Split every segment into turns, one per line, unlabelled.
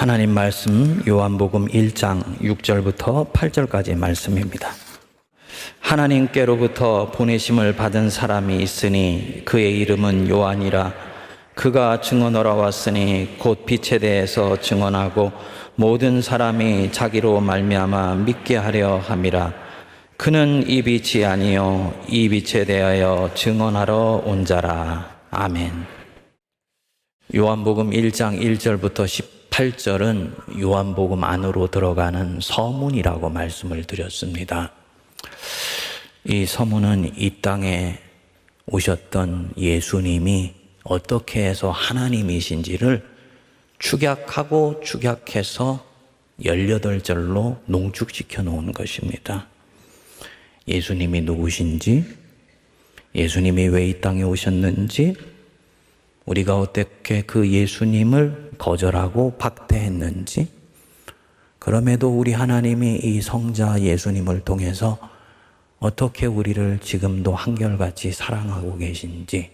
하나님 말씀 요한복음 1장 6절부터 8절까지 말씀입니다. 하나님께로부터 보내심을 받은 사람이 있으니 그의 이름은 요한이라. 그가 증언하러 왔으니 곧 빛에 대해서 증언하고 모든 사람이 자기로 말미암아 믿게 하려 함이라. 그는 이 빛이 아니요 이 빛에 대하여 증언하러 온 자라. 아멘. 요한복음 1장 1절부터 18절은 요한복음 안으로 들어가는 서문이라고 말씀을 드렸습니다. 이 서문은 이 땅에 오셨던 예수님이 어떻게 해서 하나님이신지를 축약하고 축약해서 18절로 농축시켜 놓은 것입니다. 예수님이 누구신지, 예수님이 왜 이 땅에 오셨는지, 우리가 어떻게 그 예수님을 거절하고 박대했는지, 그럼에도 우리 하나님이 이 성자 예수님을 통해서 어떻게 우리를 지금도 한결같이 사랑하고 계신지,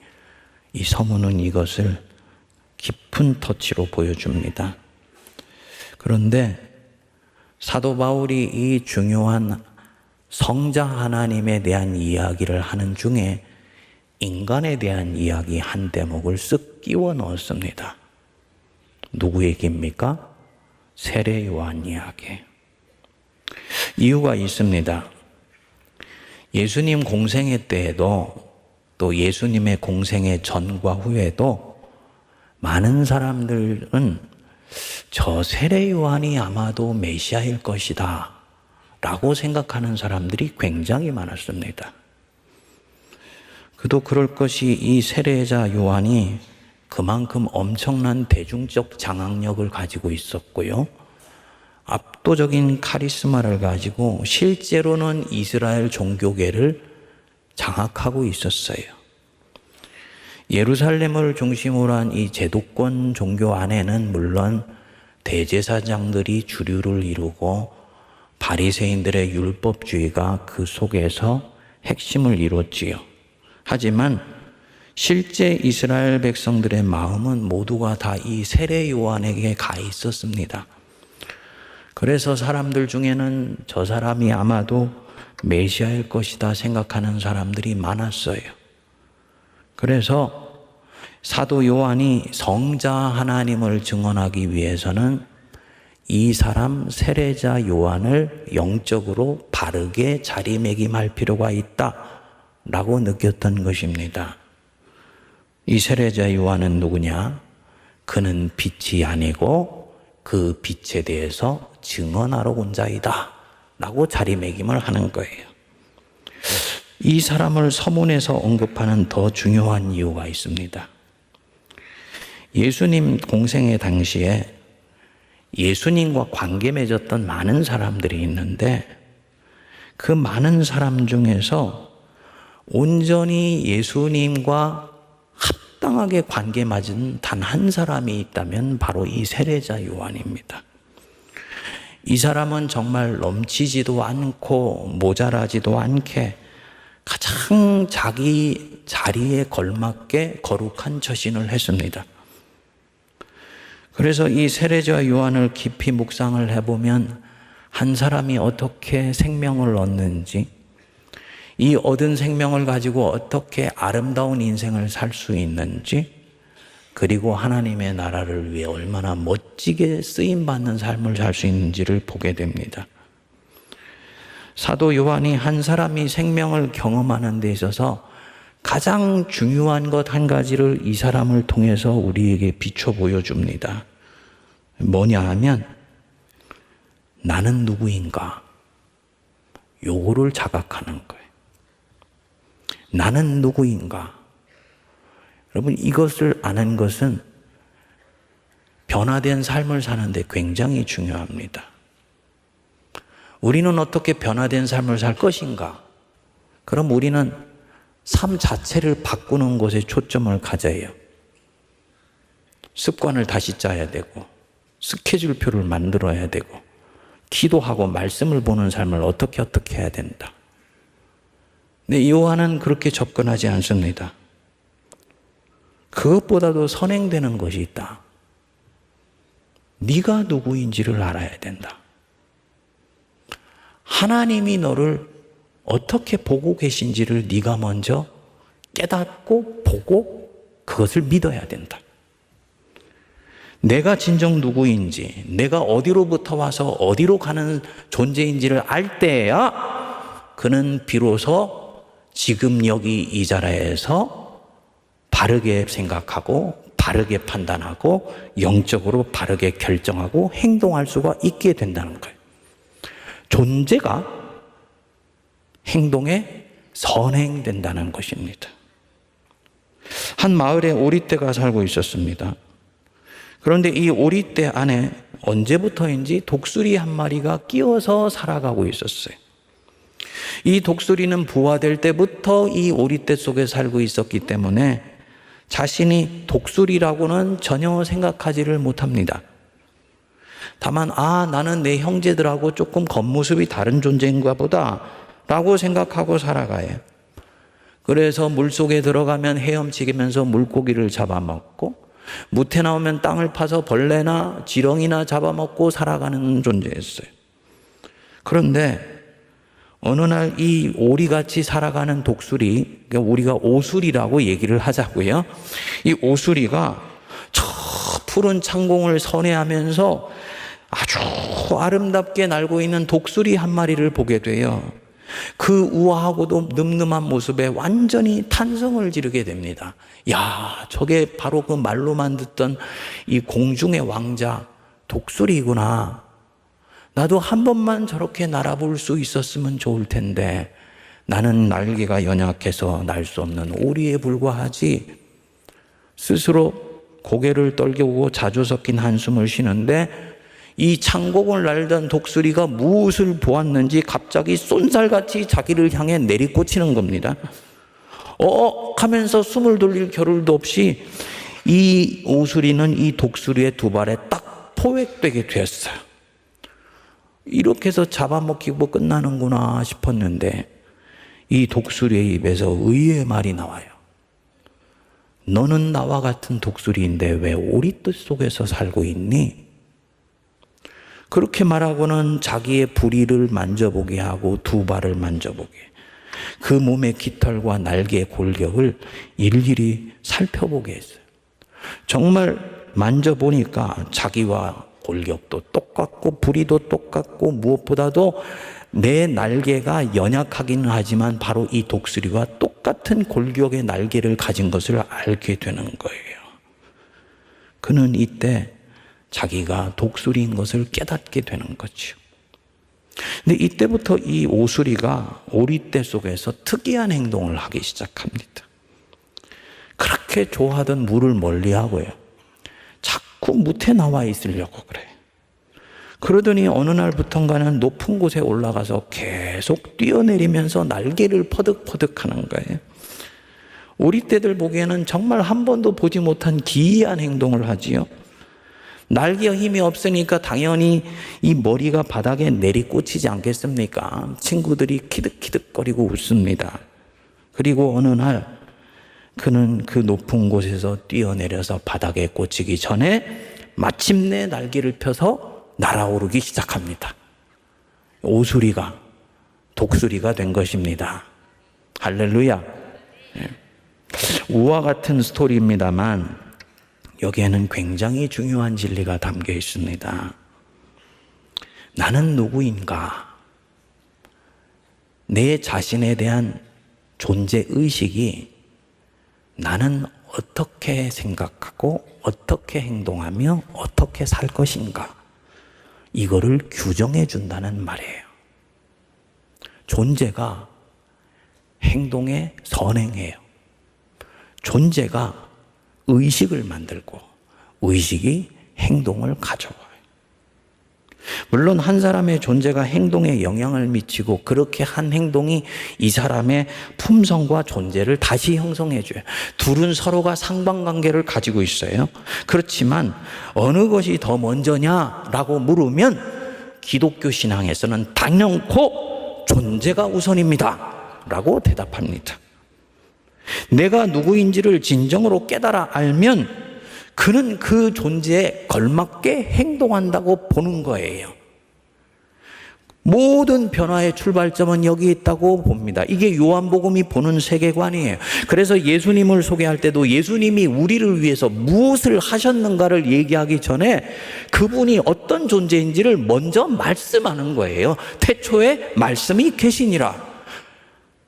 이 서문은 이것을 깊은 터치로 보여줍니다. 그런데 사도 바울이 이 중요한 성자 하나님에 대한 이야기를 하는 중에 인간에 대한 이야기 한 대목을 쓱 끼워 넣었습니다. 누구 얘기입니까? 세례 요한 이야기. 이유가 있습니다. 예수님 공생애 때에도 또 예수님의 공생애 전과 후에도 많은 사람들은 저 세례 요한이 아마도 메시아일 것이다 라고 생각하는 사람들이 굉장히 많았습니다. 그도 그럴 것이 이 세례자 요한이 그만큼 엄청난 대중적 장악력을 가지고 있었고요. 압도적인 카리스마를 가지고 실제로는 이스라엘 종교계를 장악하고 있었어요. 예루살렘을 중심으로 한 이 제도권 종교 안에는 물론 대제사장들이 주류를 이루고 바리새인들의 율법주의가 그 속에서 핵심을 이뤘지요. 하지만 실제 이스라엘 백성들의 마음은 모두가 다 이 세례 요한에게 가 있었습니다. 그래서 사람들 중에는 저 사람이 아마도 메시아일 것이다 생각하는 사람들이 많았어요. 그래서 사도 요한이 성자 하나님을 증언하기 위해서는 이 사람 세례자 요한을 영적으로 바르게 자리매김할 필요가 있다라고 느꼈던 것입니다. 이 세례자 요한은 누구냐? 그는 빛이 아니고 그 빛에 대해서 증언하러 온 자이다 라고 자리매김을 하는 거예요. 이 사람을 서문에서 언급하는 더 중요한 이유가 있습니다. 예수님 공생애 당시에 예수님과 관계 맺었던 많은 사람들이 있는데 그 많은 사람 중에서 온전히 예수님과 합당하게 관계 맺은 단 한 사람이 있다면 바로 이 세례자 요한입니다. 이 사람은 정말 넘치지도 않고 모자라지도 않게 가장 자기 자리에 걸맞게 거룩한 처신을 했습니다. 그래서 이 세례자 요한을 깊이 묵상을 해보면 한 사람이 어떻게 생명을 얻는지, 이 얻은 생명을 가지고 어떻게 아름다운 인생을 살 수 있는지, 그리고 하나님의 나라를 위해 얼마나 멋지게 쓰임받는 삶을 살 수 있는지를 보게 됩니다. 사도 요한이 한 사람이 생명을 경험하는 데 있어서 가장 중요한 것 한 가지를 이 사람을 통해서 우리에게 비춰 보여줍니다. 뭐냐 하면 나는 누구인가? 요거를 자각하는 거예요. 나는 누구인가? 여러분, 이것을 아는 것은 변화된 삶을 사는데 굉장히 중요합니다. 우리는 어떻게 변화된 삶을 살 것인가? 그럼 우리는 삶 자체를 바꾸는 것에 초점을 가져야 해요. 습관을 다시 짜야 되고, 스케줄표를 만들어야 되고, 기도하고 말씀을 보는 삶을 어떻게 해야 된다. 근데 요한은 그렇게 접근하지 않습니다. 그것보다도 선행되는 것이 있다. 네가 누구인지를 알아야 된다. 하나님이 너를 어떻게 보고 계신지를 네가 먼저 깨닫고 보고 그것을 믿어야 된다. 내가 진정 누구인지, 내가 어디로부터 와서 어디로 가는 존재인지를 알 때야 그는 비로소 지금 여기 이 자리에서 바르게 생각하고 바르게 판단하고 영적으로 바르게 결정하고 행동할 수가 있게 된다는 거예요. 존재가 행동에 선행된다는 것입니다. 한 마을에 오리떼가 살고 있었습니다. 그런데 이 오리떼 안에 언제부터인지 독수리 한 마리가 끼어서 살아가고 있었어요. 이 독수리는 부화될 때부터 이 오리떼 속에 살고 있었기 때문에 자신이 독수리라고는 전혀 생각하지를 못합니다. 다만 나는 내 형제들하고 조금 겉모습이 다른 존재인가 보다 라고 생각하고 살아가요. 그래서 물속에 들어가면 헤엄치면서 물고기를 잡아먹고 무태 나오면 땅을 파서 벌레나 지렁이나 잡아먹고 살아가는 존재였어요. 그런데 어느 날 이 오리같이 살아가는 독수리, 우리가 오수리라고 얘기를 하자고요. 이 오수리가 저 푸른 창공을 선회하면서 아주 아름답게 날고 있는 독수리 한 마리를 보게 돼요. 그 우아하고도 늠름한 모습에 완전히 탄성을 지르게 됩니다. 야, 저게 바로 그 말로만 듣던 이 공중의 왕자 독수리구나. 나도 한 번만 저렇게 날아볼 수 있었으면 좋을 텐데 나는 날개가 연약해서 날 수 없는 오리에 불과하지. 스스로 고개를 떨구고 자주 섞인 한숨을 쉬는데 이 창공을 날던 독수리가 무엇을 보았는지 갑자기 쏜살같이 자기를 향해 내리꽂히는 겁니다. 하면서 숨을 돌릴 겨를도 없이 이 오수리는 이 독수리의 두 발에 딱 포획되게 되었어요. 이렇게 해서 잡아먹히고 끝나는구나 싶었는데 이 독수리의 입에서 의외의 말이 나와요. 너는 나와 같은 독수리인데 왜 오리뜰 속에서 살고 있니? 그렇게 말하고는 자기의 부리를 만져보게 하고 두 발을 만져보게, 그 몸의 깃털과 날개의 골격을 일일이 살펴보게 했어요. 정말 만져보니까 자기와 골격도 똑같고 부리도 똑같고 무엇보다도 내 날개가 연약하기는 하지만 바로 이 독수리와 똑같은 골격의 날개를 가진 것을 알게 되는 거예요. 그는 이때 자기가 독수리인 것을 깨닫게 되는 거죠. 근데 이때부터 이 오수리가 오리떼 속에서 특이한 행동을 하기 시작합니다. 그렇게 좋아하던 물을 멀리하고요, 자꾸 무태 나와 있으려고 그래요. 그러더니 어느 날부턴가는 높은 곳에 올라가서 계속 뛰어내리면서 날개를 퍼득퍼득 하는 거예요. 오리떼들 보기에는 정말 한 번도 보지 못한 기이한 행동을 하지요. 날개에 힘이 없으니까 당연히 이 머리가 바닥에 내리꽂히지 않겠습니까? 친구들이 키득키득거리고 웃습니다. 그리고 어느 날 그는 그 높은 곳에서 뛰어내려서 바닥에 꽂히기 전에 마침내 날개를 펴서 날아오르기 시작합니다. 오수리가 독수리가 된 것입니다. 할렐루야. 우와 같은 스토리입니다만 여기에는 굉장히 중요한 진리가 담겨 있습니다. 나는 누구인가? 내 자신에 대한 존재의식이 나는 어떻게 생각하고 어떻게 행동하며 어떻게 살 것인가? 이거를 규정해 준다는 말이에요. 존재가 행동에 선행해요. 존재가 의식을 만들고 의식이 행동을 가져와요. 물론 한 사람의 존재가 행동에 영향을 미치고 그렇게 한 행동이 이 사람의 품성과 존재를 다시 형성해줘요. 둘은 서로가 상반관계를 가지고 있어요. 그렇지만 어느 것이 더 먼저냐라고 물으면 기독교 신앙에서는 단연코 존재가 우선입니다 라고 대답합니다. 내가 누구인지를 진정으로 깨달아 알면 그는 그 존재에 걸맞게 행동한다고 보는 거예요. 모든 변화의 출발점은 여기 있다고 봅니다. 이게 요한복음이 보는 세계관이에요. 그래서 예수님을 소개할 때도 예수님이 우리를 위해서 무엇을 하셨는가를 얘기하기 전에 그분이 어떤 존재인지를 먼저 말씀하는 거예요. 태초에 말씀이 계시니라.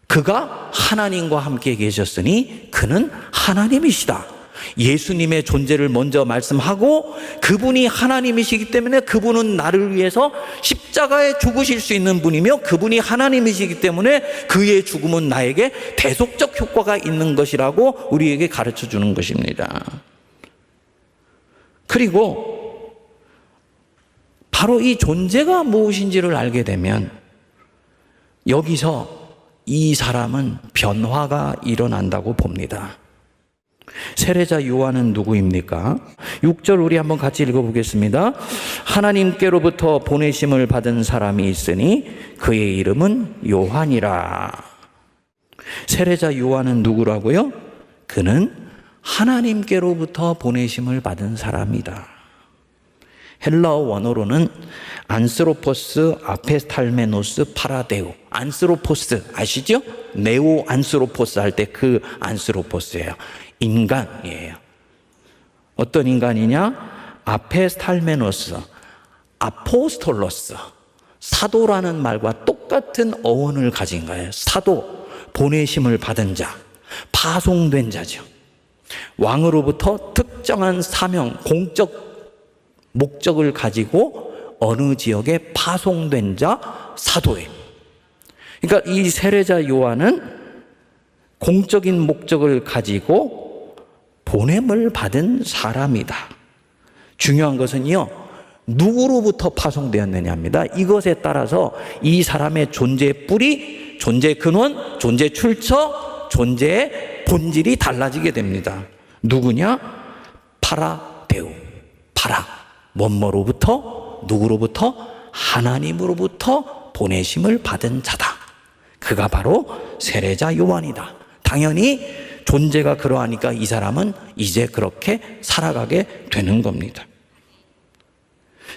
그가 하나님과 함께 계셨으니 그는 하나님이시다. 예수님의 존재를 먼저 말씀하고 그분이 하나님이시기 때문에 그분은 나를 위해서 십자가에 죽으실 수 있는 분이며 그분이 하나님이시기 때문에 그의 죽음은 나에게 대속적 효과가 있는 것이라고 우리에게 가르쳐 주는 것입니다. 그리고 바로 이 존재가 무엇인지를 알게 되면 여기서 이 사람은 변화가 일어난다고 봅니다. 세례자 요한은 누구입니까? 6절 우리 한번 같이 읽어보겠습니다. 하나님께로부터 보내심을 받은 사람이 있으니 그의 이름은 요한이라. 세례자 요한은 누구라고요? 그는 하나님께로부터 보내심을 받은 사람이다. 헬라어 원어로는 안스로포스 아페스탈메노스 파라데우. 안스로포스 아시죠? 네오 안스로포스 할 때 그 안스로포스예요. 인간이에요. 어떤 인간이냐? 아페스탈메노스, 아포스톨로스, 사도라는 말과 똑같은 어원을 가진 거예요. 사도, 보내심을 받은 자, 파송된 자죠. 왕으로부터 특정한 사명, 공적 목적을 가지고 어느 지역에 파송된 자, 사도예요. 그러니까 이 세례자 요한은 공적인 목적을 가지고 보냄을 받은 사람이다. 중요한 것은요, 누구로부터 파송되었느냐입니다. 이것에 따라서 이 사람의 존재의 뿌리, 존재 근원, 존재 출처, 존재의 본질이 달라지게 됩니다. 누구냐? 파라데우. 파라. 뭐뭐로부터? 누구로부터? 하나님으로부터 보내심을 받은 자다. 그가 바로 세례자 요한이다. 당연히 존재가 그러하니까 이 사람은 이제 그렇게 살아가게 되는 겁니다.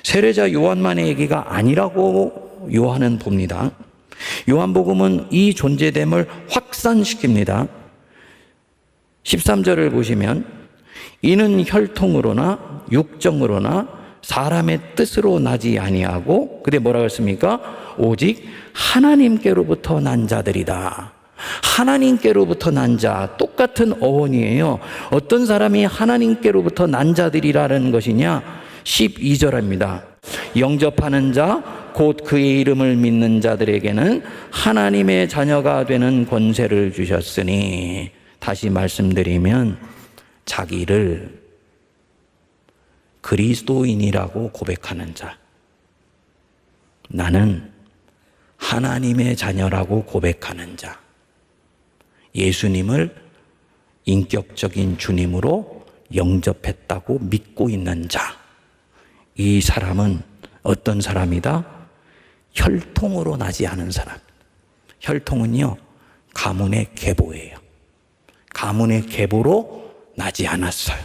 세례자 요한만의 얘기가 아니라고 요한은 봅니다. 요한복음은 이 존재됨을 확산시킵니다. 13절을 보시면 이는 혈통으로나 육정으로나 사람의 뜻으로 나지 아니하고 그때 뭐라고 했습니까? 오직 하나님께로부터 난 자들이다. 하나님께로부터 난 자, 똑같은 어원이에요. 어떤 사람이 하나님께로부터 난 자들이라는 것이냐? 12절입니다. 영접하는 자, 곧 그의 이름을 믿는 자들에게는 하나님의 자녀가 되는 권세를 주셨으니, 다시 말씀드리면 자기를 그리스도인이라고 고백하는 자, 나는 하나님의 자녀라고 고백하는 자, 예수님을 인격적인 주님으로 영접했다고 믿고 있는 자, 이 사람은 어떤 사람이다? 혈통으로 나지 않은 사람. 혈통은요, 가문의 계보예요. 가문의 계보로 나지 않았어요.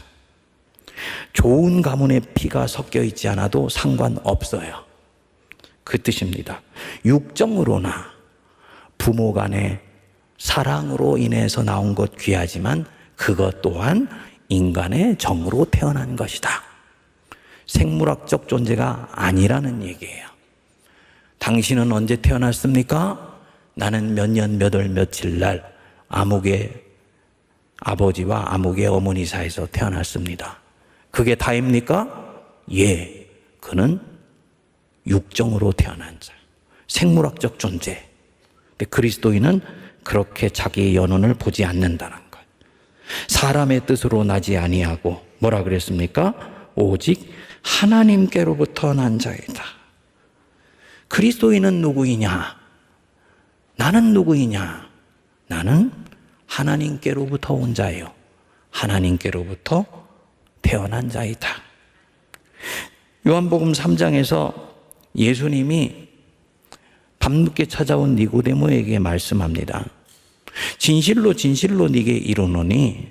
좋은 가문의 피가 섞여 있지 않아도 상관없어요. 그 뜻입니다. 육정으로나 부모 간의 사랑으로 인해서 나온 것 귀하지만 그것 또한 인간의 정으로 태어난 것이다. 생물학적 존재가 아니라는 얘기예요. 당신은 언제 태어났습니까? 나는 몇 년 몇 월 며칠 날 아무개 아버지와 아무개 어머니 사이에서 태어났습니다. 그게 다입니까? 예, 그는 육정으로 태어난 자, 생물학적 존재. 근데 그리스도인은 그렇게 자기의 연원을 보지 않는다는 것. 사람의 뜻으로 나지 아니하고 뭐라 그랬습니까? 오직 하나님께로부터 난 자이다. 그리스도인은 누구이냐? 나는 누구이냐? 나는 하나님께로부터 온 자예요. 하나님께로부터 태어난 자이다. 요한복음 3장에서 예수님이 밤늦게 찾아온 니고데모에게 말씀합니다. 진실로 진실로 네게 이르노니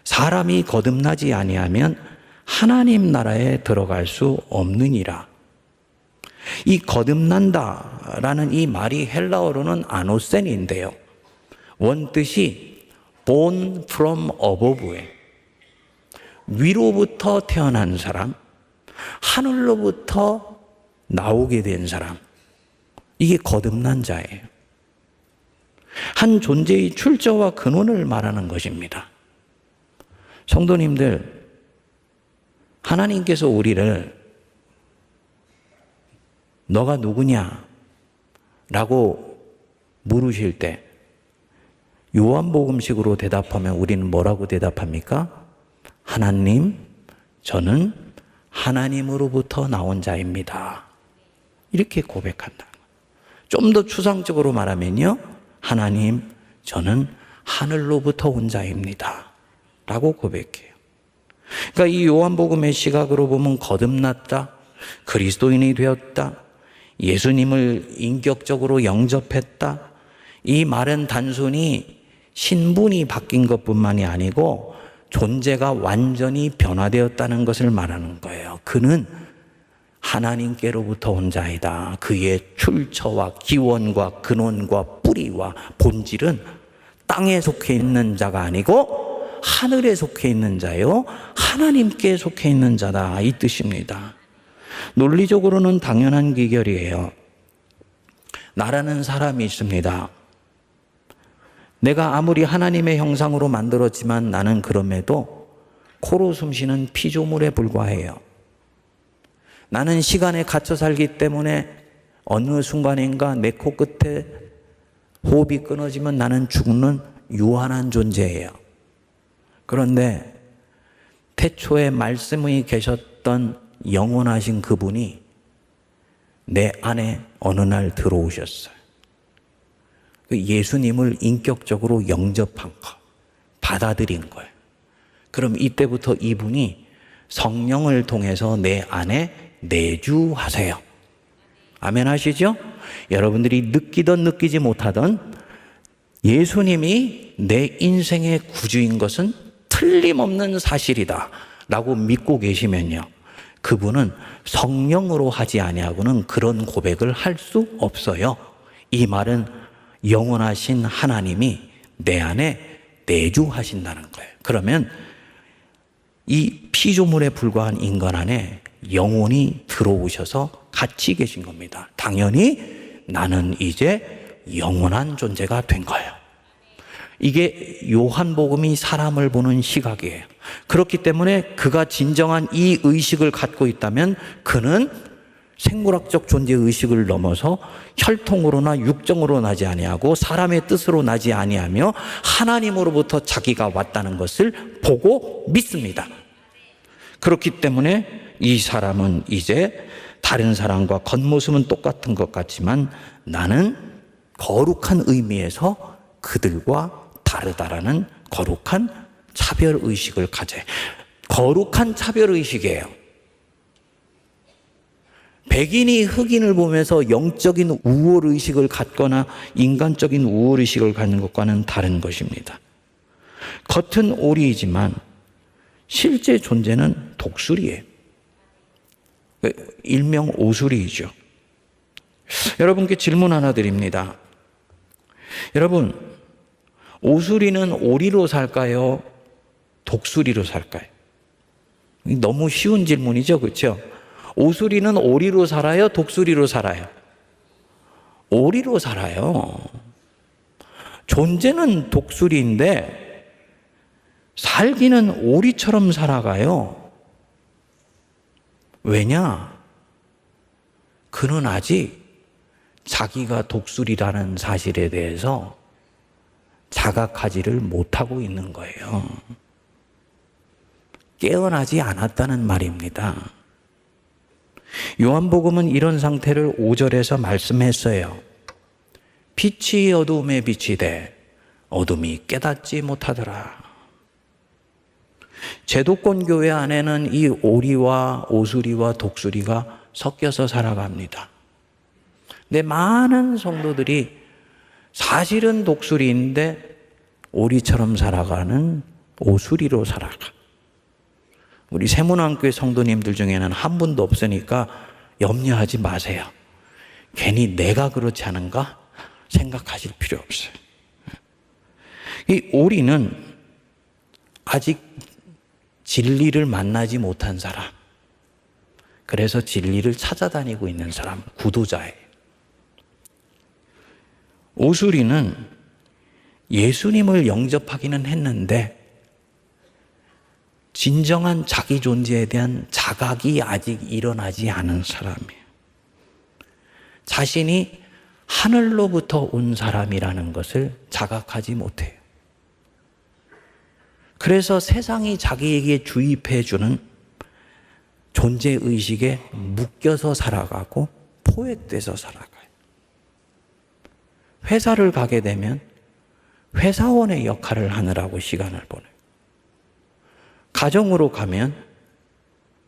사람이 거듭나지 아니하면 하나님 나라에 들어갈 수 없느니라. 이 거듭난다라는 이 말이 헬라어로는 아노센인데요. 원뜻이 born from above에 위로부터 태어난 사람, 하늘로부터 나오게 된 사람, 이게 거듭난 자예요. 한 존재의 출처와 근원을 말하는 것입니다. 성도님들, 하나님께서 우리를 너가 누구냐? 라고 물으실 때 요한복음식으로 대답하면 우리는 뭐라고 대답합니까? 하나님, 저는 하나님으로부터 나온 자입니다. 이렇게 고백한다. 좀 더 추상적으로 말하면요, 하나님, 저는 하늘로부터 온 자입니다. 라고 고백해요. 그러니까 이 요한복음의 시각으로 보면 거듭났다, 그리스도인이 되었다, 예수님을 인격적으로 영접했다, 이 말은 단순히 신분이 바뀐 것뿐만이 아니고 존재가 완전히 변화되었다는 것을 말하는 거예요. 그는 하나님께로부터 온 자이다. 그의 출처와 기원과 근원과 뿌리와 본질은 땅에 속해 있는 자가 아니고 하늘에 속해 있는 자요, 하나님께 속해 있는 자다, 이 뜻입니다. 논리적으로는 당연한 기결이에요. 나라는 사람이 있습니다. 내가 아무리 하나님의 형상으로 만들었지만 나는 그럼에도 코로 숨쉬는 피조물에 불과해요. 나는 시간에 갇혀 살기 때문에 어느 순간인가 내 코끝에 호흡이 끊어지면 나는 죽는 유한한 존재예요. 그런데 태초에 말씀이 계셨던 영원하신 그분이 내 안에 어느 날 들어오셨어요. 예수님을 인격적으로 영접한 거, 받아들인 거예요. 그럼 이때부터 이분이 성령을 통해서 내 안에 내주하세요. 아멘 하시죠? 여러분들이 느끼던 느끼지 못하던 예수님이 내 인생의 구주인 것은 틀림없는 사실이다 라고 믿고 계시면요, 그분은 성령으로 하지 아니하고는 그런 고백을 할 수 없어요. 이 말은 영원하신 하나님이 내 안에 내주하신다는 거예요. 그러면 이 피조물에 불과한 인간 안에 영혼이 들어오셔서 같이 계신 겁니다. 당연히 나는 이제 영원한 존재가 된 거예요. 이게 요한복음이 사람을 보는 시각이에요. 그렇기 때문에 그가 진정한 이 의식을 갖고 있다면 그는 생물학적 존재 의식을 넘어서 혈통으로나 육정으로 나지 아니하고 사람의 뜻으로 나지 아니하며 하나님으로부터 자기가 왔다는 것을 보고 믿습니다. 그렇기 때문에 이 사람은 이제 다른 사람과 겉모습은 똑같은 것 같지만 나는 거룩한 의미에서 그들과 다르다라는 거룩한 차별의식을 가져요. 거룩한 차별의식이에요. 백인이 흑인을 보면서 영적인 우월의식을 갖거나 인간적인 우월의식을 갖는 것과는 다른 것입니다. 겉은 오리이지만 실제 존재는 독수리예요. 일명 오수리이죠. 여러분께 질문 하나 드립니다. 여러분, 오수리는 오리로 살까요? 독수리로 살까요? 너무 쉬운 질문이죠, 그렇죠? 오수리는 오리로 살아요? 독수리로 살아요? 오리로 살아요. 존재는 독수리인데 살기는 오리처럼 살아가요. 왜냐? 그는 아직 자기가 독수리라는 사실에 대해서 자각하지를 못하고 있는 거예요. 깨어나지 않았다는 말입니다. 요한복음은 이런 상태를 5절에서 말씀했어요. 빛이 어두움에 비치되 어둠이 깨닫지 못하더라. 제도권 교회 안에는 이 오리와 오수리와 독수리가 섞여서 살아갑니다. 근데 많은 성도들이 사실은 독수리인데 오리처럼 살아가는 오수리로 살아가. 우리 세문안교회 성도님들 중에는 한 분도 없으니까 염려하지 마세요. 괜히 내가 그렇지 않은가 생각하실 필요 없어요. 이 오리는 아직 진리를 만나지 못한 사람, 그래서 진리를 찾아다니고 있는 사람, 구도자예요. 오수리는 예수님을 영접하기는 했는데 진정한 자기 존재에 대한 자각이 아직 일어나지 않은 사람이에요. 자신이 하늘로부터 온 사람이라는 것을 자각하지 못해요. 그래서 세상이 자기에게 주입해주는 존재의식에 묶여서 살아가고 포획돼서 살아가요. 회사를 가게 되면 회사원의 역할을 하느라고 시간을 보내요. 가정으로 가면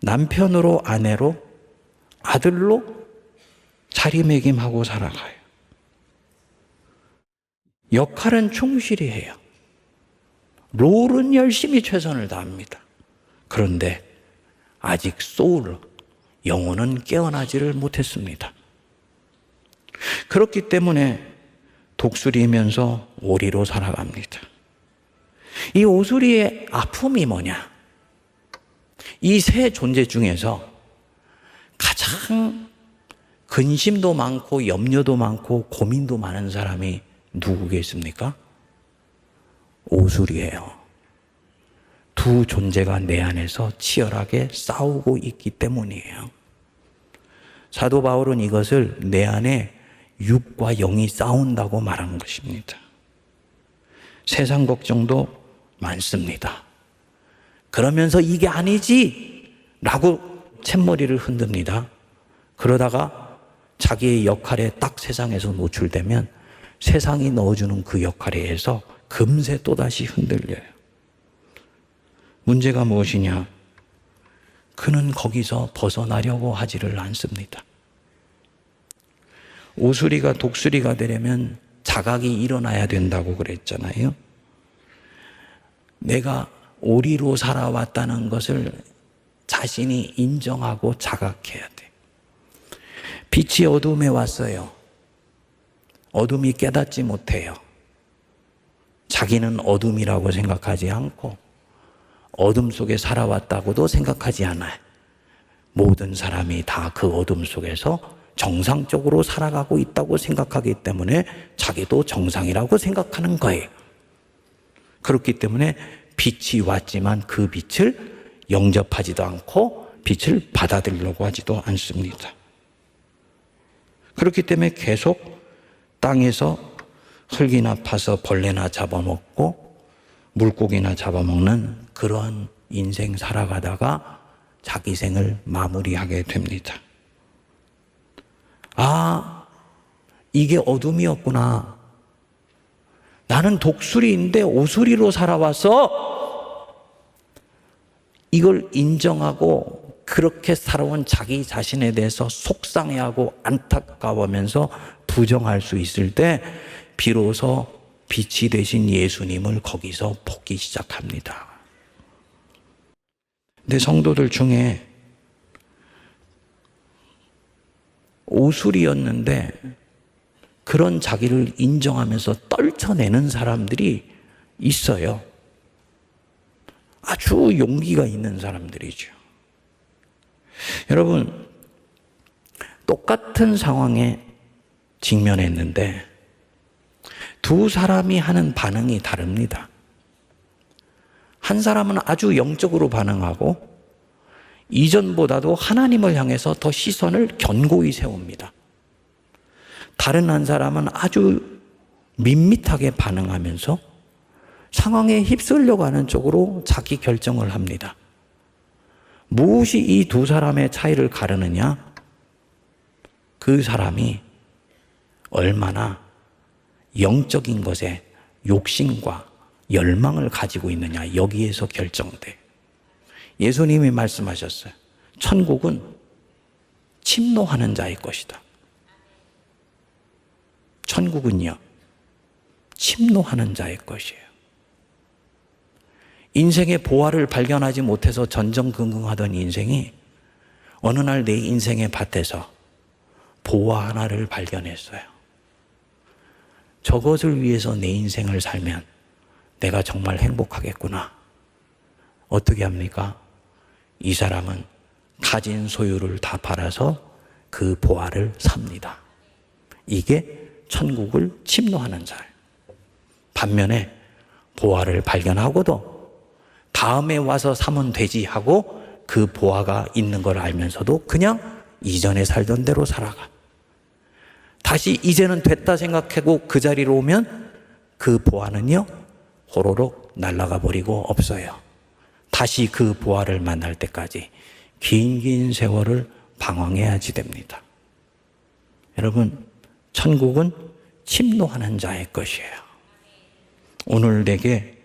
남편으로, 아내로, 아들로 자리매김하고 살아가요. 역할은 충실히 해요. 롤은 열심히 최선을 다합니다. 그런데 아직 소울, 영혼은 깨어나지를 못했습니다. 그렇기 때문에 독수리면서 오리로 살아갑니다. 이 오수리의 아픔이 뭐냐? 이 세 존재 중에서 가장 근심도 많고 염려도 많고 고민도 많은 사람이 누구겠습니까? 오수리예요. 두 존재가 내 안에서 치열하게 싸우고 있기 때문이에요. 사도 바울은 이것을 내 안에 육과 영이 싸운다고 말한 것입니다. 세상 걱정도 많습니다. 그러면서 이게 아니지 라고 챗머리를 흔듭니다. 그러다가 자기의 역할에 딱 세상에서 노출되면 세상이 넣어주는 그 역할에 의해서 금세 또다시 흔들려요. 문제가 무엇이냐? 그는 거기서 벗어나려고 하지를 않습니다. 오수리가 독수리가 되려면 자각이 일어나야 된다고 그랬잖아요. 내가 오리로 살아왔다는 것을 자신이 인정하고 자각해야 돼. 빛이 어둠에 왔어요. 어둠이 깨닫지 못해요. 자기는 어둠이라고 생각하지 않고 어둠 속에 살아왔다고도 생각하지 않아요. 모든 사람이 다 그 어둠 속에서 정상적으로 살아가고 있다고 생각하기 때문에 자기도 정상이라고 생각하는 거예요. 그렇기 때문에 빛이 왔지만 그 빛을 영접하지도 않고 빛을 받아들이려고 하지도 않습니다. 그렇기 때문에 계속 땅에서 흙이나 파서 벌레나 잡아먹고 물고기나 잡아먹는 그러한 인생 살아가다가 자기 생을 마무리하게 됩니다. 아, 이게 어둠이었구나. 나는 독수리인데 오수리로 살아와서 이걸 인정하고 그렇게 살아온 자기 자신에 대해서 속상해하고 안타까워하면서 부정할 수 있을 때 비로소 빛이 되신 예수님을 거기서 보기 시작합니다. 근데 성도들 중에 오수리였는데 그런 자기를 인정하면서 떨쳐내는 사람들이 있어요. 아주 용기가 있는 사람들이죠. 여러분, 똑같은 상황에 직면했는데 두 사람이 하는 반응이 다릅니다. 한 사람은 아주 영적으로 반응하고 이전보다도 하나님을 향해서 더 시선을 견고히 세웁니다. 다른 한 사람은 아주 밋밋하게 반응하면서 상황에 휩쓸려 가는 쪽으로 자기 결정을 합니다. 무엇이 이 두 사람의 차이를 가르느냐? 그 사람이 얼마나 영적인 것에 욕심과 열망을 가지고 있느냐, 여기에서 결정돼. 예수님이 말씀하셨어요. 천국은 침노하는 자의 것이다. 천국은요, 침노하는 자의 것이에요. 인생의 보화를 발견하지 못해서 전전긍긍하던 인생이 어느 날 내 인생의 밭에서 보화 하나를 발견했어요. 저것을 위해서 내 인생을 살면 내가 정말 행복하겠구나. 어떻게 합니까? 이 사람은 가진 소유를 다 팔아서 그 보화를 삽니다. 이게 천국을 침노하는 자. 반면에 보화를 발견하고도 다음에 와서 사면 되지 하고 그 보화가 있는 걸 알면서도 그냥 이전에 살던 대로 살아가. 다시 이제는 됐다 생각하고 그 자리로 오면 그 보화는요 호로록 날아가 버리고 없어요. 다시 그 보화를 만날 때까지 긴 세월을 방황해야지 됩니다. 여러분, 천국은 침노하는 자의 것이에요. 오늘 내게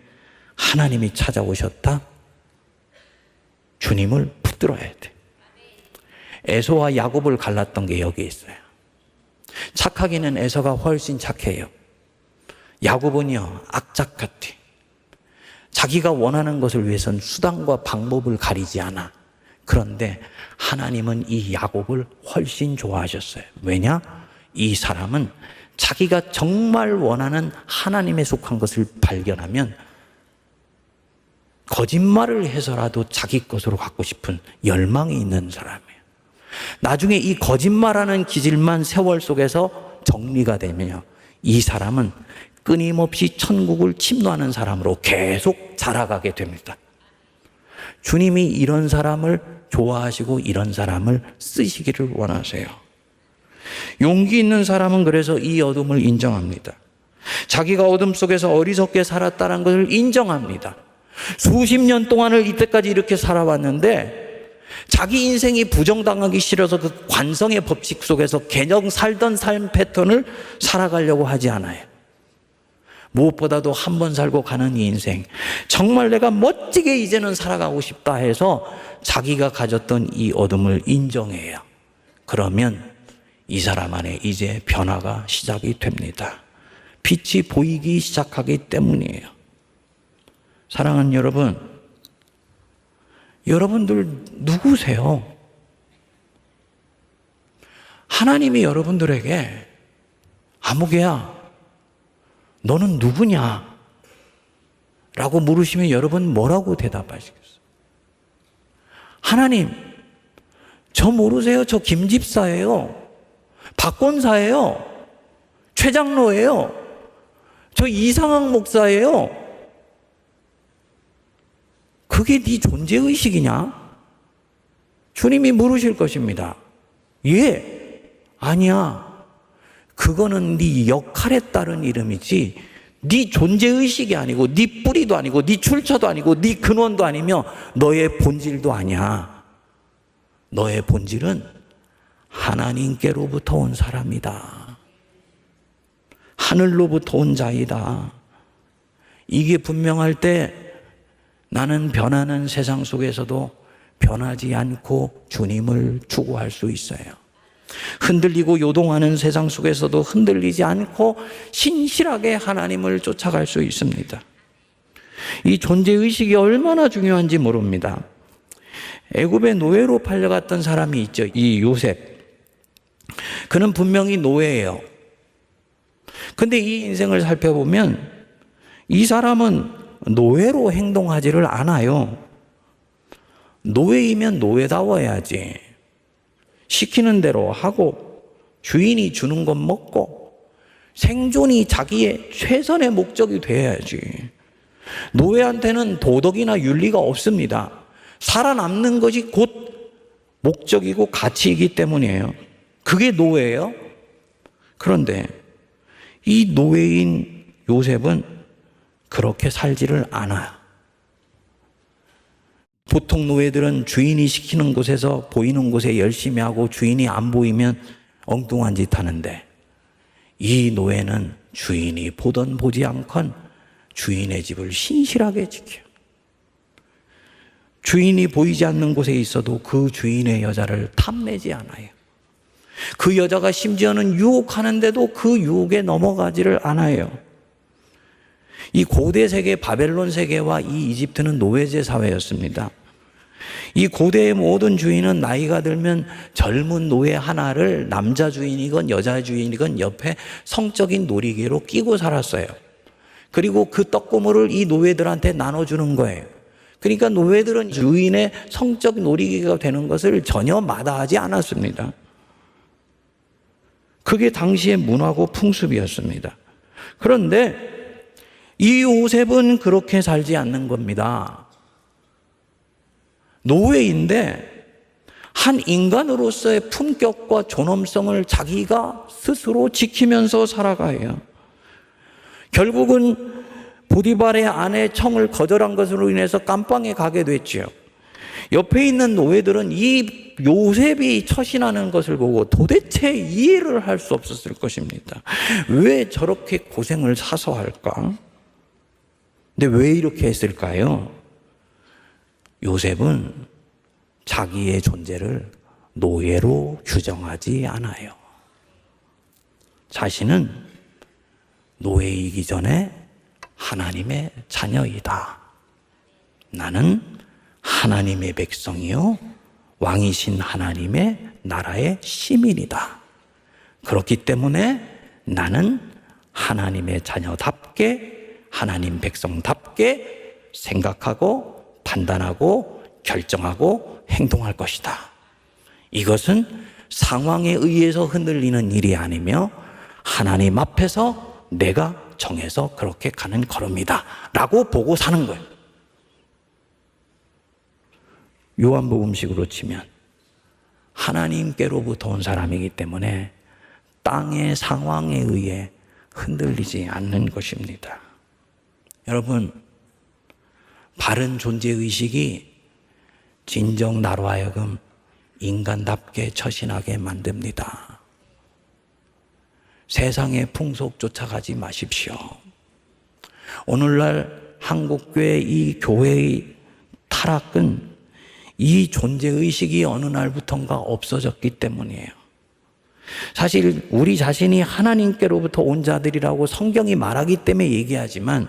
하나님이 찾아오셨다? 주님을 붙들어야 돼. 에서와 야곱을 갈랐던 게 여기 있어요. 착하기는 에서가 훨씬 착해요. 야곱은요 악착 같아. 자기가 원하는 것을 위해서는 수단과 방법을 가리지 않아. 그런데 하나님은 이 야곱을 훨씬 좋아하셨어요. 왜냐? 이 사람은 자기가 정말 원하는 하나님에 속한 것을 발견하면 거짓말을 해서라도 자기 것으로 갖고 싶은 열망이 있는 사람이에요. 나중에 이 거짓말하는 기질만 세월 속에서 정리가 되면요, 이 사람은 끊임없이 천국을 침노하는 사람으로 계속 자라가게 됩니다. 주님이 이런 사람을 좋아하시고 이런 사람을 쓰시기를 원하세요. 용기 있는 사람은 그래서 이 어둠을 인정합니다. 자기가 어둠 속에서 어리석게 살았다는 것을 인정합니다. 수십 년 동안을 이때까지 이렇게 살아왔는데 자기 인생이 부정당하기 싫어서 그 관성의 법칙 속에서 그냥 살던 삶 패턴을 살아가려고 하지 않아요. 무엇보다도 한 번 살고 가는 이 인생, 정말 내가 멋지게 이제는 살아가고 싶다 해서 자기가 가졌던 이 어둠을 인정해요. 그러면 이 사람 안에 이제 변화가 시작이 됩니다. 빛이 보이기 시작하기 때문이에요. 사랑하는 여러분, 여러분들 누구세요? 하나님이 여러분들에게 아무개야 너는 누구냐? 라고 물으시면 여러분 뭐라고 대답하시겠어요? 하나님, 저 모르세요? 저 김집사예요. 박권사예요. 최장로예요. 저 이상학 목사예요. 그게 네 존재의식이냐? 주님이 물으실 것입니다. 예, 아니야. 그거는 네 역할에 따른 이름이지 네 존재의식이 아니고 네 뿌리도 아니고 네 출처도 아니고 네 근원도 아니며 너의 본질도 아니야. 너의 본질은 하나님께로부터 온 사람이다. 하늘로부터 온 자이다. 이게 분명할 때 나는 변하는 세상 속에서도 변하지 않고 주님을 추구할 수 있어요. 흔들리고 요동하는 세상 속에서도 흔들리지 않고 신실하게 하나님을 쫓아갈 수 있습니다. 이 존재의식이 얼마나 중요한지 모릅니다. 애굽의 노예로 팔려갔던 사람이 있죠. 이 요셉. 그는 분명히 노예예요. 근데 이 인생을 살펴보면 이 사람은 노예로 행동하지를 않아요. 노예이면 노예다워야지. 시키는 대로 하고 주인이 주는 것 먹고 생존이 자기의 최선의 목적이 돼야지. 노예한테는 도덕이나 윤리가 없습니다. 살아남는 것이 곧 목적이고 가치이기 때문이에요. 그게 노예예요. 그런데 이 노예인 요셉은 그렇게 살지를 않아요. 보통 노예들은 주인이 시키는 곳에서 보이는 곳에 열심히 하고 주인이 안 보이면 엉뚱한 짓 하는데 이 노예는 주인이 보던 보지 않건 주인의 집을 신실하게 지켜요. 주인이 보이지 않는 곳에 있어도 그 주인의 여자를 탐내지 않아요. 그 여자가 심지어는 유혹하는데도 그 유혹에 넘어가지를 않아요. 이 고대 세계 바벨론 세계와 이 이집트는 노예제 사회였습니다. 이 고대의 모든 주인은 나이가 들면 젊은 노예 하나를 남자 주인이건 여자 주인이건 옆에 성적인 놀이개로 끼고 살았어요. 그리고 그 떡고물을 이 노예들한테 나눠주는 거예요. 그러니까 노예들은 주인의 성적 놀이개가 되는 것을 전혀 마다하지 않았습니다. 그게 당시의 문화고 풍습이었습니다. 그런데 이 요셉은 그렇게 살지 않는 겁니다. 노예인데 한 인간으로서의 품격과 존엄성을 자기가 스스로 지키면서 살아가요. 결국은 보디발의 아내 청을 거절한 것으로 인해서 깜빵에 가게 됐죠. 옆에 있는 노예들은 이 요셉이 처신하는 것을 보고 도대체 이해를 할 수 없었을 것입니다. 왜 저렇게 고생을 사서 할까? 근데 왜 이렇게 했을까요? 요셉은 자기의 존재를 노예로 규정하지 않아요. 자신은 노예이기 전에 하나님의 자녀이다. 나는 하나님의 백성이요 왕이신 하나님의 나라의 시민이다. 그렇기 때문에 나는 하나님의 자녀답게 하나님 백성답게 생각하고 판단하고 결정하고 행동할 것이다. 이것은 상황에 의해서 흔들리는 일이 아니며 하나님 앞에서 내가 정해서 그렇게 가는 걸음이다 라고 보고 사는 거예요. 요한복음식으로 치면 하나님께로부터 온 사람이기 때문에 땅의 상황에 의해 흔들리지 않는 것입니다. 여러분, 바른 존재의식이 진정 나로 하여금 인간답게 처신하게 만듭니다. 세상의 풍속 쫓아가지 마십시오. 오늘날 한국교회 이 교회의 타락은 이 존재의식이 어느 날부턴가 없어졌기 때문이에요. 사실 우리 자신이 하나님께로부터 온 자들이라고 성경이 말하기 때문에 얘기하지만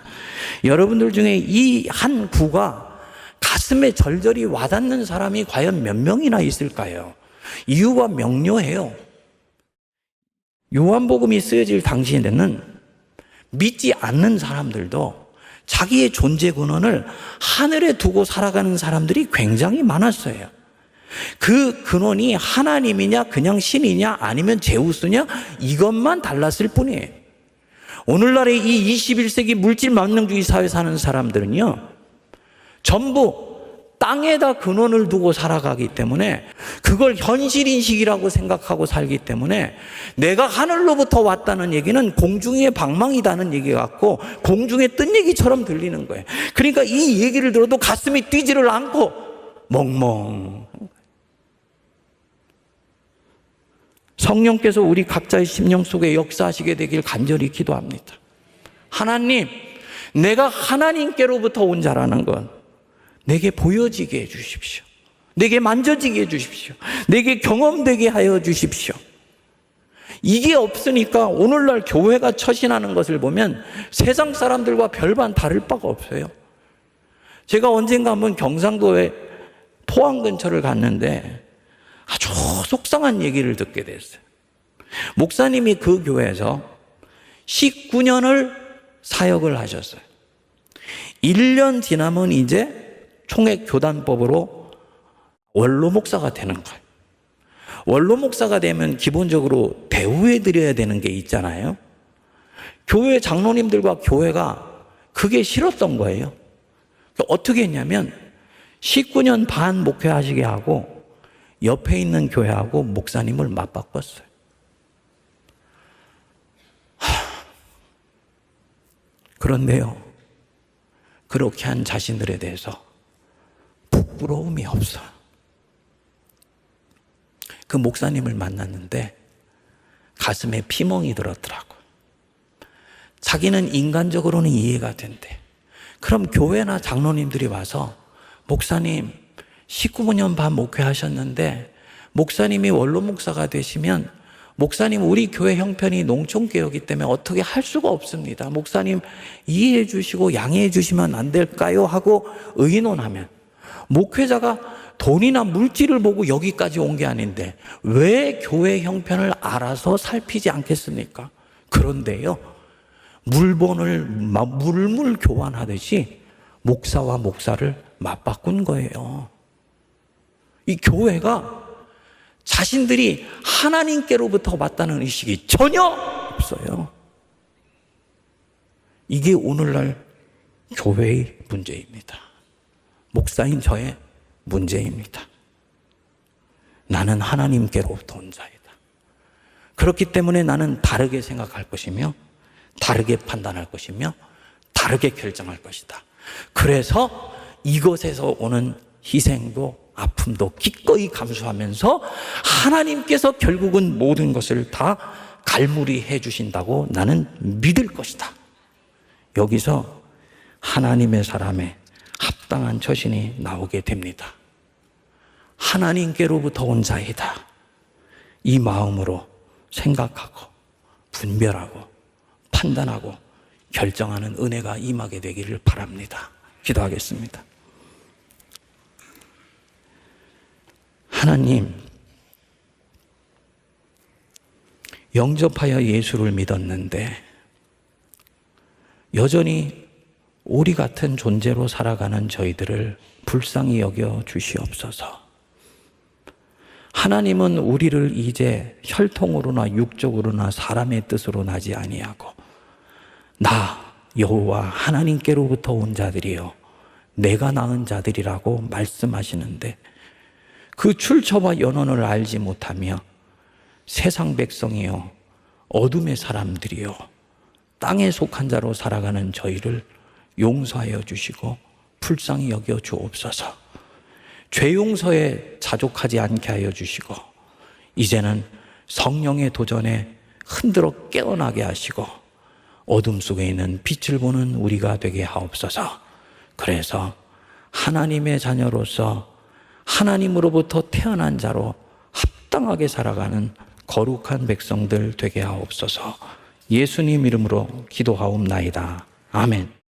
여러분들 중에 이 한 구가 가슴에 절절히 와닿는 사람이 과연 몇 명이나 있을까요? 이유가 명료해요. 요한복음이 쓰여질 당시에는 믿지 않는 사람들도 자기의 존재 근원을 하늘에 두고 살아가는 사람들이 굉장히 많았어요. 그 근원이 하나님이냐 그냥 신이냐 아니면 제우스냐 이것만 달랐을 뿐이에요. 오늘날의 이 21세기 물질 만능주의 사회 사는 사람들은요 전부 땅에다 근원을 두고 살아가기 때문에 그걸 현실인식이라고 생각하고 살기 때문에 내가 하늘로부터 왔다는 얘기는 공중의 방망이다는 얘기 같고 공중에 뜬 얘기처럼 들리는 거예요. 그러니까 이 얘기를 들어도 가슴이 뛰지를 않고 멍멍. 성령께서 우리 각자의 심령 속에 역사하시게 되길 간절히 기도합니다. 하나님, 내가 하나님께로부터 온 자라는 건 내게 보여지게 해주십시오. 내게 만져지게 해주십시오. 내게 경험되게 하여 주십시오. 이게 없으니까 오늘날 교회가 처신하는 것을 보면 세상 사람들과 별반 다를 바가 없어요. 제가 언젠가 한번 경상도에 포항 근처를 갔는데 아주 속상한 얘기를 듣게 됐어요. 목사님이 그 교회에서 19년을 사역을 하셨어요. 1년 지나면 이제 총액교단법으로 원로 목사가 되는 거예요. 원로 목사가 되면 기본적으로 대우해 드려야 되는 게 있잖아요. 교회 장로님들과 교회가 그게 싫었던 거예요. 어떻게 했냐면 19년 반 목회하시게 하고 옆에 있는 교회하고 목사님을 맞바꿨어요. 그런데요, 그렇게 한 자신들에 대해서 부끄러움이 없어. 그 목사님을 만났는데 가슴에 피멍이 들었더라고. 자기는 인간적으로는 이해가 된대. 그럼 교회나 장로님들이 와서 목사님 19년 반 목회하셨는데 목사님이 원로 목사가 되시면 목사님, 우리 교회 형편이 농촌교회이기 때문에 어떻게 할 수가 없습니다. 목사님, 이해해 주시고 양해해 주시면 안 될까요? 하고 의논하면, 목회자가 돈이나 물질을 보고 여기까지 온 게 아닌데 왜 교회 형편을 알아서 살피지 않겠습니까? 그런데요, 물물 교환하듯이 목사와 목사를 맞바꾼 거예요. 이 교회가 자신들이 하나님께로부터 왔다는 의식이 전혀 없어요. 이게 오늘날 교회의 문제입니다. 목사인 저의 문제입니다. 나는 하나님께로부터 온 자이다. 그렇기 때문에 나는 다르게 생각할 것이며 다르게 판단할 것이며 다르게 결정할 것이다. 그래서 이것에서 오는 희생도 아픔도 기꺼이 감수하면서 하나님께서 결국은 모든 것을 다 갈무리해 주신다고 나는 믿을 것이다. 여기서 하나님의 사람의 합당한 처신이 나오게 됩니다. 하나님께로부터 온 자이다. 이 마음으로 생각하고 분별하고 판단하고 결정하는 은혜가 임하게 되기를 바랍니다. 기도하겠습니다. 하나님, 영접하여 예수를 믿었는데 여전히 오리 같은 존재로 살아가는 저희들을 불쌍히 여겨 주시옵소서. 하나님은 우리를 이제 혈통으로나 육적으로나 사람의 뜻으로 나지 아니하고 나 여호와 하나님께로부터 온 자들이요 내가 낳은 자들이라고 말씀하시는데, 그 출처와 연원을 알지 못하며 세상 백성이요 어둠의 사람들이요 땅에 속한 자로 살아가는 저희를 용서하여 주시고 불쌍히 여겨 주옵소서. 죄 용서에 자족하지 않게 하여 주시고 이제는 성령의 도전에 흔들어 깨어나게 하시고 어둠 속에 있는 빛을 보는 우리가 되게 하옵소서. 그래서 하나님의 자녀로서 하나님으로부터 태어난 자로 합당하게 살아가는 거룩한 백성들 되게 하옵소서. 예수님 이름으로 기도하옵나이다. 아멘.